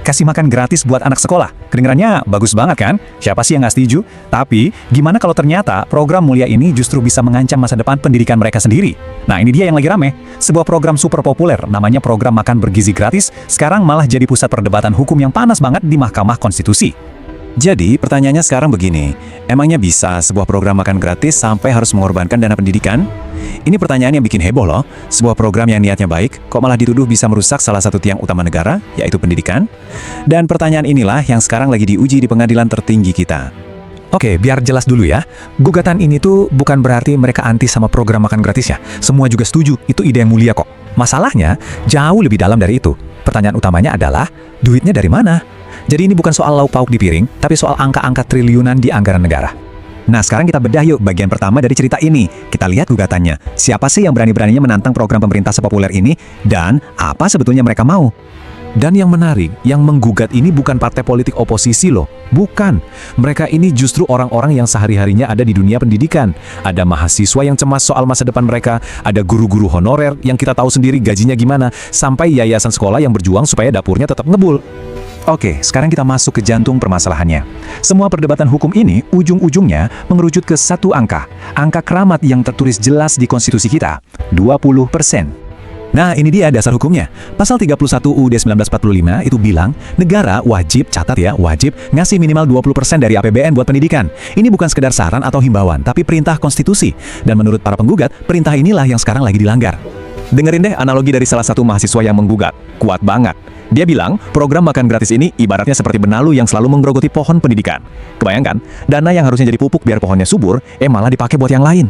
kasih makan gratis buat anak sekolah. Kedengarannya bagus banget kan? Siapa sih yang nggak setuju? Tapi, gimana kalau ternyata program mulia ini justru bisa mengancam masa depan pendidikan mereka sendiri? Nah, ini dia yang lagi rame. Sebuah program super populer, namanya program makan bergizi gratis, sekarang malah jadi pusat perdebatan hukum yang panas banget di Mahkamah Konstitusi. Jadi, pertanyaannya sekarang begini, emangnya bisa sebuah program makan gratis sampai harus mengorbankan dana pendidikan? Ini pertanyaan yang bikin heboh loh. Sebuah program yang niatnya baik, kok malah dituduh bisa merusak salah satu tiang utama negara, yaitu pendidikan? Dan pertanyaan inilah yang sekarang lagi diuji di pengadilan tertinggi kita. Oke, biar jelas dulu ya. Gugatan ini tuh bukan berarti mereka anti sama program makan gratis ya. Semua juga setuju, itu ide yang mulia kok. Masalahnya, jauh lebih dalam dari itu. Pertanyaan utamanya adalah, duitnya dari mana? Jadi ini bukan soal lauk pauk di piring, tapi soal angka-angka triliunan di anggaran negara. Nah, sekarang kita bedah yuk bagian pertama dari cerita ini. Kita lihat gugatannya. Siapa sih yang berani-beraninya menantang program pemerintah sepopuler ini, dan apa sebetulnya mereka mau? Dan yang menarik, yang menggugat ini bukan partai politik oposisi loh. Bukan. Mereka ini justru orang-orang yang sehari-harinya ada di dunia pendidikan. Ada mahasiswa yang cemas soal masa depan mereka, ada guru-guru honorer yang kita tahu sendiri gajinya gimana, sampai yayasan sekolah yang berjuang supaya dapurnya tetap ngebul. Oke, sekarang kita masuk ke jantung permasalahannya. Semua perdebatan hukum ini ujung-ujungnya mengerucut ke satu angka. Angka keramat yang tertulis jelas di konstitusi kita, 20%. Nah, ini dia dasar hukumnya. Pasal 31 UUD 1945 itu bilang, negara wajib, catat ya, wajib ngasih minimal 20% dari APBN buat pendidikan. Ini bukan sekedar saran atau himbauan, tapi perintah konstitusi. Dan menurut para penggugat, perintah inilah yang sekarang lagi dilanggar. Dengerin deh analogi dari salah satu mahasiswa yang menggugat. Kuat banget. Dia bilang, program makan gratis ini ibaratnya seperti benalu yang selalu menggerogoti pohon pendidikan. Kebayangkan, dana yang harusnya jadi pupuk biar pohonnya subur, malah dipakai buat yang lain.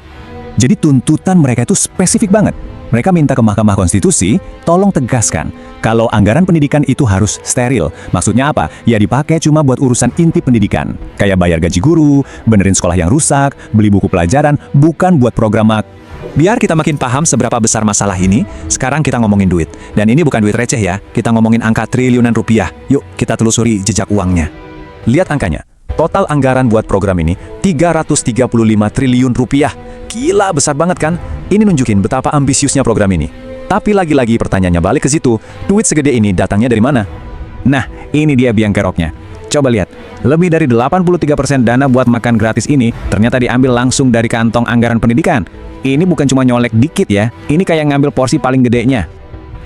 Jadi tuntutan mereka itu spesifik banget. Mereka minta ke Mahkamah Konstitusi, tolong tegaskan, kalau anggaran pendidikan itu harus steril. Maksudnya apa? Ya dipakai cuma buat urusan inti pendidikan. Kayak bayar gaji guru, benerin sekolah yang rusak, beli buku pelajaran, bukan buat program Biar kita makin paham seberapa besar masalah ini, sekarang kita ngomongin duit. Dan ini bukan duit receh ya, kita ngomongin angka triliunan rupiah. Yuk, kita telusuri jejak uangnya. Lihat angkanya. Total anggaran buat program ini, 335 triliun rupiah. Gila, besar banget kan? Ini nunjukin betapa ambisiusnya program ini. Tapi lagi-lagi pertanyaannya balik ke situ, duit segede ini datangnya dari mana? Nah, ini dia biang keroknya. Coba lihat, lebih dari 83% dana buat makan gratis ini ternyata diambil langsung dari kantong anggaran pendidikan. Ini bukan cuma nyolek dikit ya, ini kayak ngambil porsi paling gedenya.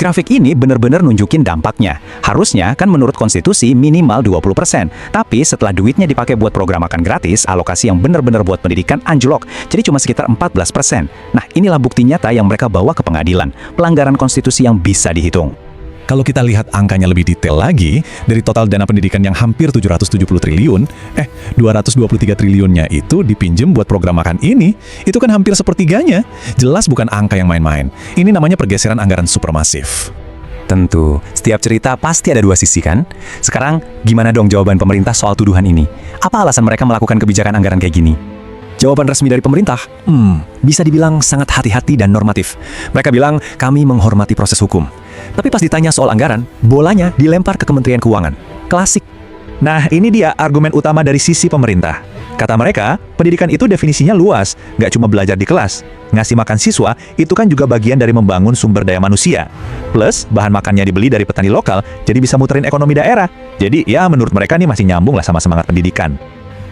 Grafik ini bener-bener nunjukin dampaknya. Harusnya kan menurut konstitusi minimal 20%. Tapi setelah duitnya dipakai buat program makan gratis, alokasi yang bener-bener buat pendidikan anjlok. Jadi cuma sekitar 14%. Nah, inilah bukti nyata yang mereka bawa ke pengadilan. Pelanggaran konstitusi yang bisa dihitung. Kalau kita lihat angkanya lebih detail lagi, dari total dana pendidikan yang hampir 770 triliun, 223 triliunnya itu dipinjem buat program makan ini, itu kan hampir sepertiganya. Jelas bukan angka yang main-main. Ini namanya pergeseran anggaran supermasif. Tentu, setiap cerita pasti ada dua sisi kan? Sekarang, gimana dong jawaban pemerintah soal tuduhan ini? Apa alasan mereka melakukan kebijakan anggaran kayak gini? Jawaban resmi dari pemerintah, bisa dibilang sangat hati-hati dan normatif. Mereka bilang, kami menghormati proses hukum. Tapi pas ditanya soal anggaran, bolanya dilempar ke Kementerian Keuangan. Klasik. Nah, ini dia argumen utama dari sisi pemerintah. Kata mereka, pendidikan itu definisinya luas, nggak cuma belajar di kelas. Ngasih makan siswa, itu kan juga bagian dari membangun sumber daya manusia. Plus, bahan makannya dibeli dari petani lokal, jadi bisa muterin ekonomi daerah. Jadi, ya menurut mereka nih masih nyambung lah sama semangat pendidikan.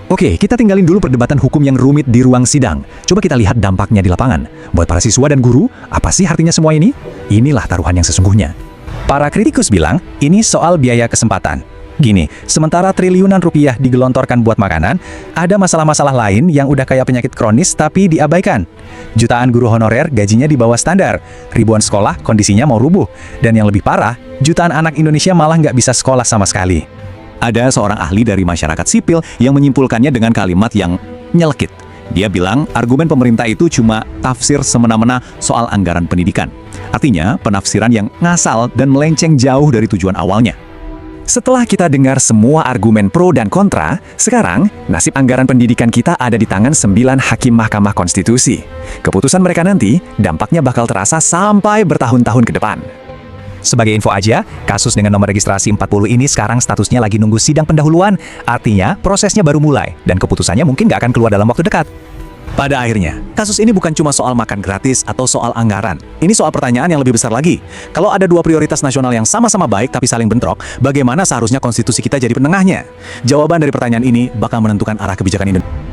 Oke, kita tinggalin dulu perdebatan hukum yang rumit di ruang sidang. Coba kita lihat dampaknya di lapangan. Buat para siswa dan guru, apa sih artinya semua ini? Inilah taruhan yang sesungguhnya. Para kritikus bilang, ini soal biaya kesempatan. Gini, sementara triliunan rupiah digelontorkan buat makanan, ada masalah-masalah lain yang udah kayak penyakit kronis tapi diabaikan. Jutaan guru honorer gajinya di bawah standar, ribuan sekolah kondisinya mau rubuh, dan yang lebih parah, jutaan anak Indonesia malah nggak bisa sekolah sama sekali. Ada seorang ahli dari masyarakat sipil yang menyimpulkannya dengan kalimat yang nyelekit. Dia bilang argumen pemerintah itu cuma tafsir semena-mena soal anggaran pendidikan. Artinya penafsiran yang ngasal dan melenceng jauh dari tujuan awalnya. Setelah kita dengar semua argumen pro dan kontra, sekarang nasib anggaran pendidikan kita ada di tangan 9 hakim Mahkamah Konstitusi. Keputusan mereka nanti dampaknya bakal terasa sampai bertahun-tahun ke depan. Sebagai info aja, kasus dengan nomor registrasi 40 ini sekarang statusnya lagi nunggu sidang pendahuluan, artinya prosesnya baru mulai, dan keputusannya mungkin nggak akan keluar dalam waktu dekat. Pada akhirnya, kasus ini bukan cuma soal makan gratis atau soal anggaran. Ini soal pertanyaan yang lebih besar lagi. Kalau ada dua prioritas nasional yang sama-sama baik tapi saling bentrok, bagaimana seharusnya konstitusi kita jadi penengahnya? Jawaban dari pertanyaan ini bakal menentukan arah kebijakan Indonesia.